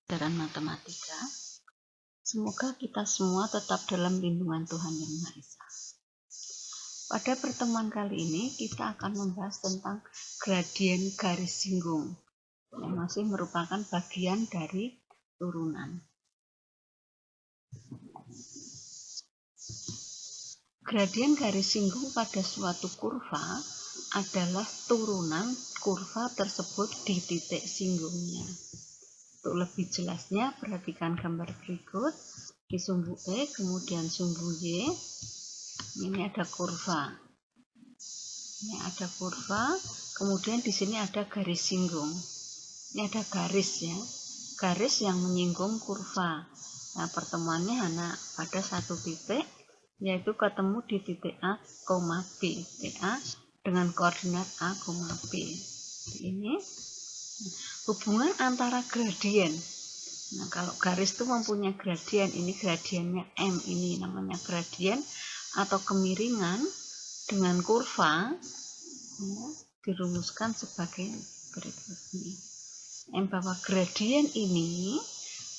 pelajaran matematika. Semoga kita semua tetap dalam lindungan Tuhan Yang Maha Esa. Pada pertemuan kali ini kita akan membahas tentang gradien garis singgung yang masih merupakan bagian dari turunan. Gradien garis singgung pada suatu kurva adalah turunan kurva tersebut di titik singgungnya. Untuk lebih jelasnya, perhatikan gambar berikut. Di sumbu E, kemudian sumbu Y. Ini ada kurva. Ini ada kurva, kemudian di sini ada garis singgung. Ini ada garis ya, garis yang menyinggung kurva. Nah, pertemuannya hanya pada satu titik, yaitu ketemu di titik A, B. Titik A dengan koordinat A, B. Ini hubungan antara gradien. Nah, kalau garis itu mempunyai gradien, ini gradiennya M, ini namanya gradien atau kemiringan dengan kurva, ya, dirumuskan sebagai berikut ini. M bahwa gradien ini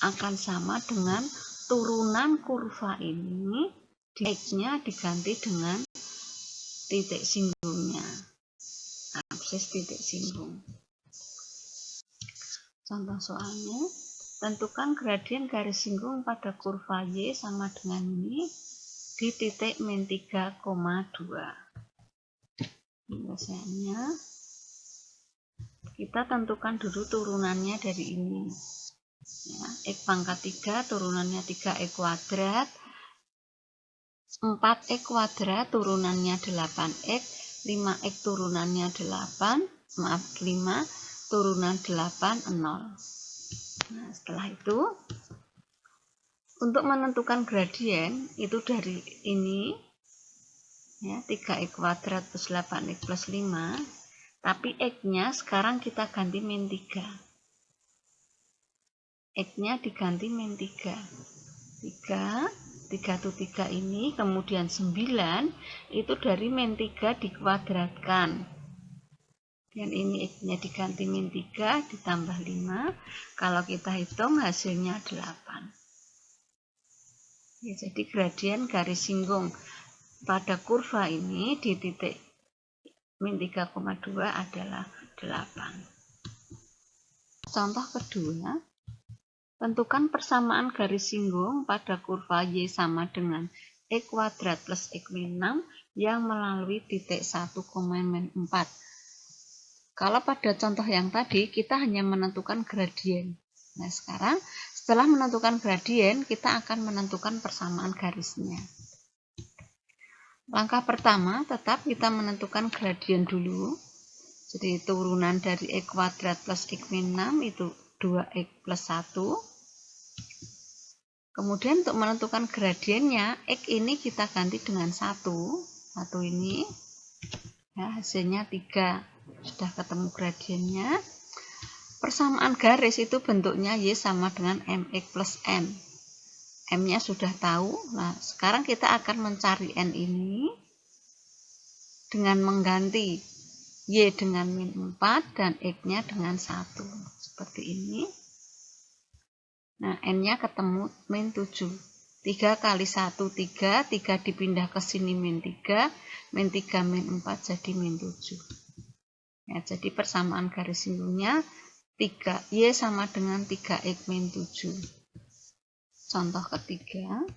akan sama dengan turunan kurva ini, X-nya diganti dengan titik singgungnya, absis titik singgung. Contoh soalnya, tentukan gradien garis singgung pada kurva Y sama dengan ini di titik min 3,2. Biasanya kita tentukan dulu turunannya dari ini. Ya, X pangkat 3 turunannya 3X kuadrat, 4X kuadrat turunannya 8X, 5X turunannya 5 turunan 8, 0. Nah, setelah itu, untuk menentukan gradien, itu dari ini, ya, 3X kuadrat plus 8X plus 5, tapi X-nya sekarang kita ganti min 3. X-nya diganti min 3. 3 itu 3 ini, kemudian 9, itu dari min 3 dikuadratkan. Dan ini X-nya diganti min 3 ditambah 5. Kalau kita hitung hasilnya 8. Ya, jadi gradien garis singgung pada kurva ini di titik min 3,2 adalah 8. Contoh kedua, tentukan persamaan garis singgung pada kurva Y sama dengan X kuadrat plus X min 6 yang melalui titik 1, min 4. Kalau pada contoh yang tadi, kita hanya menentukan gradien. Nah, sekarang setelah menentukan gradien, kita akan menentukan persamaan garisnya. Langkah pertama, tetap kita menentukan gradien dulu. Jadi, turunan dari X kuadrat plus X min 6 itu 2X plus 1. Kemudian untuk menentukan gradiennya, X ini kita ganti dengan 1. 1 ini, ya, hasilnya 3. Sudah ketemu gradiennya. Persamaan garis itu bentuknya Y sama dengan MX plus M. M-nya sudah tahu. Nah, sekarang kita akan mencari N ini dengan mengganti Y dengan min 4 dan X-nya dengan 1. Seperti ini. Nah, N-nya ketemu min 7. 3 kali 1, 3. 3 dipindah ke sini min 3. Min 3, min 4 jadi min 7. Ya, jadi persamaan garis singgungnya 3, Y sama dengan 3X min 7. Contoh ketiga,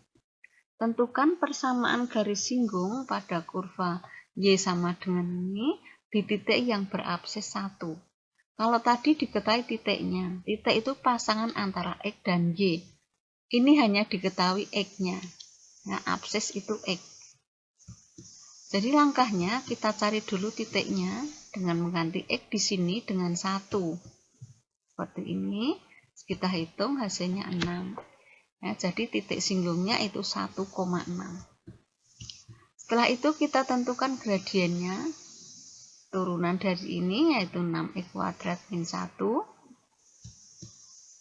tentukan persamaan garis singgung pada kurva Y sama dengan ini di titik yang berabsis 1. Kalau tadi diketahui titiknya, titik itu pasangan antara X dan Y. Ini hanya diketahui X-nya. Nah, absis itu X. Jadi langkahnya kita cari dulu titiknya dengan mengganti X di sini dengan 1. Seperti ini, kita hitung hasilnya 6. Ya, jadi titik singgungnya itu 1,6. Setelah itu kita tentukan gradiennya. Turunan dari ini yaitu 6X kuadrat min 1.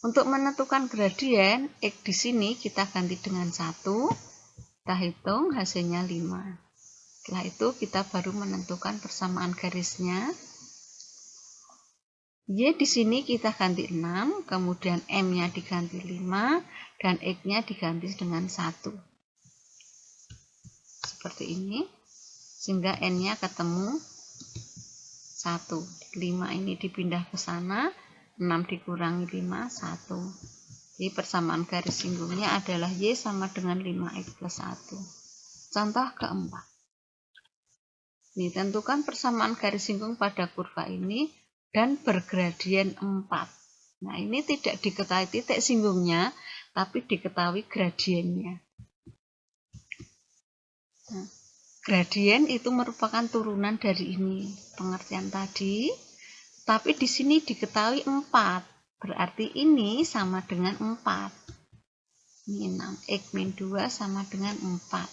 Untuk menentukan gradien, X di sini kita ganti dengan 1. Kita hitung hasilnya 5. Setelah itu kita baru menentukan persamaan garisnya. Y di sini kita ganti 6, kemudian M-nya diganti 5, dan X-nya diganti dengan 1. Seperti ini, sehingga N-nya ketemu 1. 5 ini dipindah ke sana, 6 dikurangi 5, 1. Jadi persamaan garis singgungnya adalah Y sama dengan 5X plus 1. Contoh keempat. Ini tentukan persamaan garis singgung pada kurva ini dan bergradien 4. Nah, ini tidak diketahui titik singgungnya, tapi diketahui gradiennya. Nah, gradien itu merupakan turunan dari ini, pengertian tadi. Tapi di sini diketahui 4, berarti ini sama dengan 4. Ini 6, X min 2 sama dengan 4.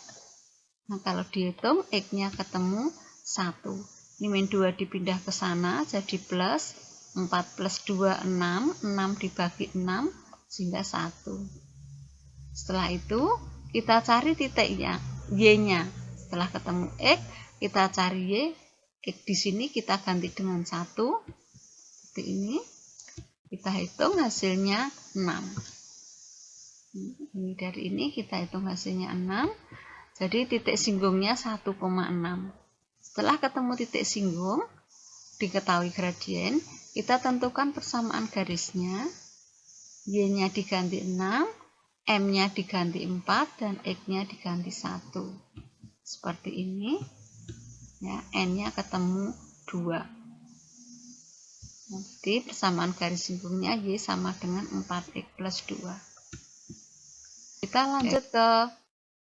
Nah, kalau dihitung, X-nya ketemu 1. Ini min 2 dipindah ke sana, jadi plus 4 plus 2, 6. 6 dibagi 6, sehingga 1. Setelah itu, kita cari titiknya, Y-nya. Setelah ketemu X, kita cari Y. X di sini kita ganti dengan 1. Seperti ini. Kita hitung hasilnya 6. Ini dari ini kita hitung hasilnya 6. Jadi titik singgungnya 1,6. Setelah ketemu titik singgung, diketahui gradien, kita tentukan persamaan garisnya. Y-nya diganti 6, M-nya diganti 4, dan X-nya diganti 1. Seperti ini. Ya, N-nya ketemu 2. Jadi persamaan garis singgungnya Y sama dengan 4X plus 2. Kita lanjut ke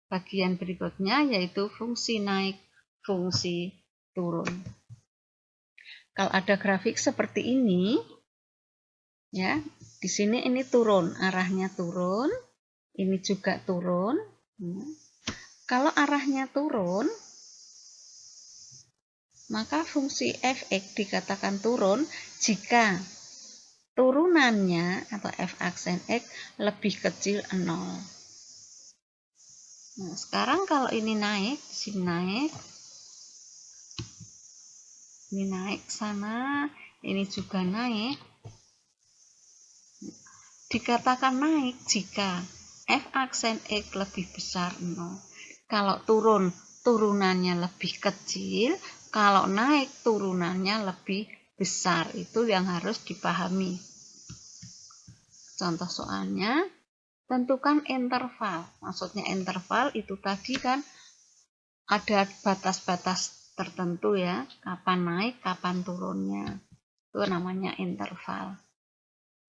bagian berikutnya, yaitu fungsi naik, fungsi turun. Kalau ada grafik seperti ini, ya, di sini ini turun, arahnya turun, ini juga turun. Kalau arahnya turun, maka fungsi fx dikatakan turun jika turunannya atau f aksen x lebih kecil 0. Nah, sekarang kalau ini naik, di sini naik, ini naik sana, ini juga naik. Dikatakan naik jika f aksen x lebih besar 0. Kalau turun, turunannya lebih kecil. Kalau naik, turunannya lebih besar. Itu yang harus dipahami. Contoh soalnya, tentukan interval. Maksudnya interval itu tadi kan ada batas-batas tertentu ya. Kapan naik, kapan turunnya. Itu namanya interval.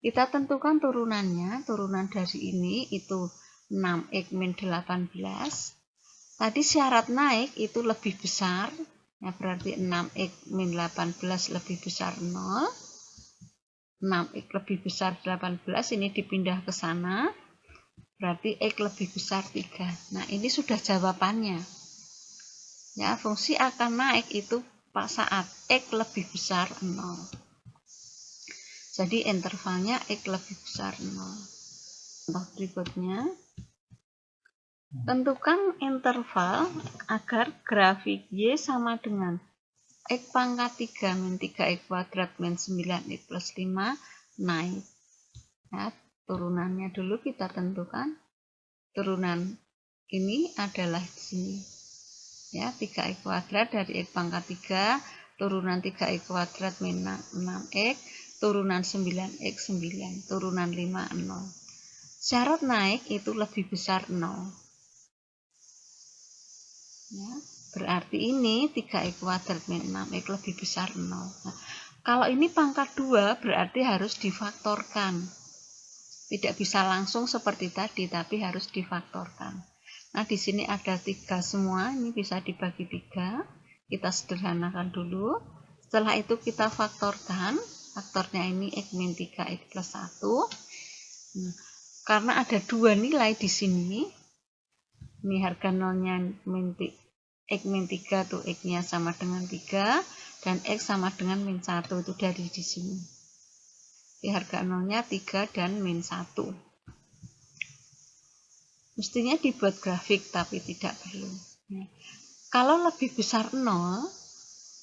Kita tentukan turunannya. Turunan dari ini itu 6X min 18. Tadi syarat naik itu lebih besar. Ya, berarti 6X min 18 lebih besar 0. 6X lebih besar 18, ini dipindah ke sana. Berarti X lebih besar 3. Nah, ini sudah jawabannya. Ya, fungsi akan naik itu saat X lebih besar 0. Jadi intervalnya X lebih besar 0. Contoh berikutnya. Tentukan interval agar grafik Y sama dengan X pangkat 3 min 3X kuadrat min 9X plus 5 naik. Ya, turunannya dulu kita tentukan. Turunan ini adalah di sini. Ya, 3X kuadrat dari X pangkat 3, turunan 3X kuadrat min 6X, turunan 9X 9, turunan 5 0. Syarat naik itu lebih besar 0. Ya, berarti ini 3X kuadrat min 6X lebih besar 0. Nah, kalau ini pangkat 2 berarti harus difaktorkan. Tidak bisa langsung seperti tadi, tapi harus difaktorkan. Nah, di sini ada 3 semua, ini bisa dibagi 3. Kita sederhanakan dulu. Setelah itu kita faktorkan. Faktornya ini X min 3X plus 1. Nah, karena ada 2 nilai di sini, ini harga nolnya X min 3 tuh X-nya sama dengan 3 dan X sama dengan min 1 itu dari di sini. Di harga nolnya 3 dan min 1. Mestinya dibuat grafik tapi tidak perlu. Nah, kalau lebih besar 0,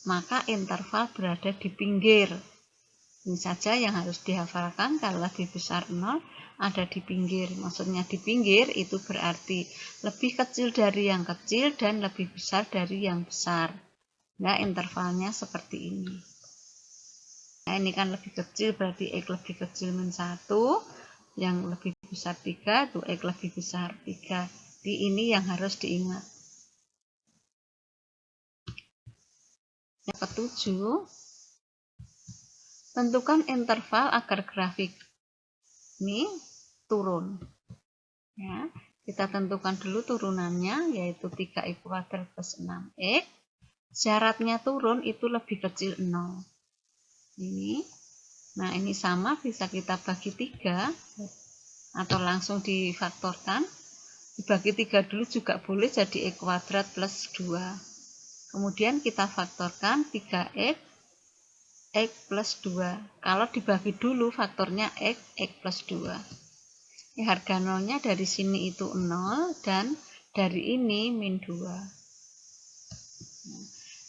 maka interval berada di pinggir. Ini saja yang harus dihafalkan. Kalau lebih besar 0 ada di pinggir. Maksudnya di pinggir itu berarti lebih kecil dari yang kecil dan lebih besar dari yang besar. Nah, intervalnya seperti ini. Nah, ini kan lebih kecil berarti X lebih kecil min 1. Yang lebih besar 3 itu X lebih besar 3. Di ini yang harus diingat. Yang ketujuh, tentukan interval agar grafik ini turun. Ya, kita tentukan dulu turunannya, yaitu 3x kuadrat plus 6x. Syaratnya turun itu lebih kecil 0. Ini. Nah, ini sama bisa kita bagi 3 atau langsung difaktorkan. Dibagi 3 dulu juga boleh, jadi x kuadrat plus 2. Kemudian kita faktorkan 3x X plus 2. Kalau dibagi dulu faktornya X plus 2. Ya, harga nolnya dari sini itu 0 dan dari ini min 2. Nah,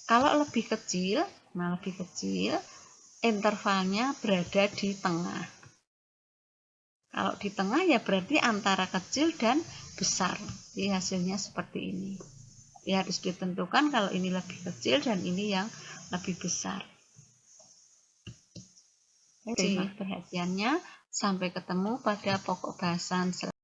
kalau lebih kecil, intervalnya berada di tengah. Kalau di tengah ya berarti antara kecil dan besar. Jadi hasilnya seperti ini. Ya, harus ditentukan kalau ini lebih kecil dan ini yang lebih besar. Terima kasih perhatiannya. Sampai ketemu pada pokok bahasan selanjutnya.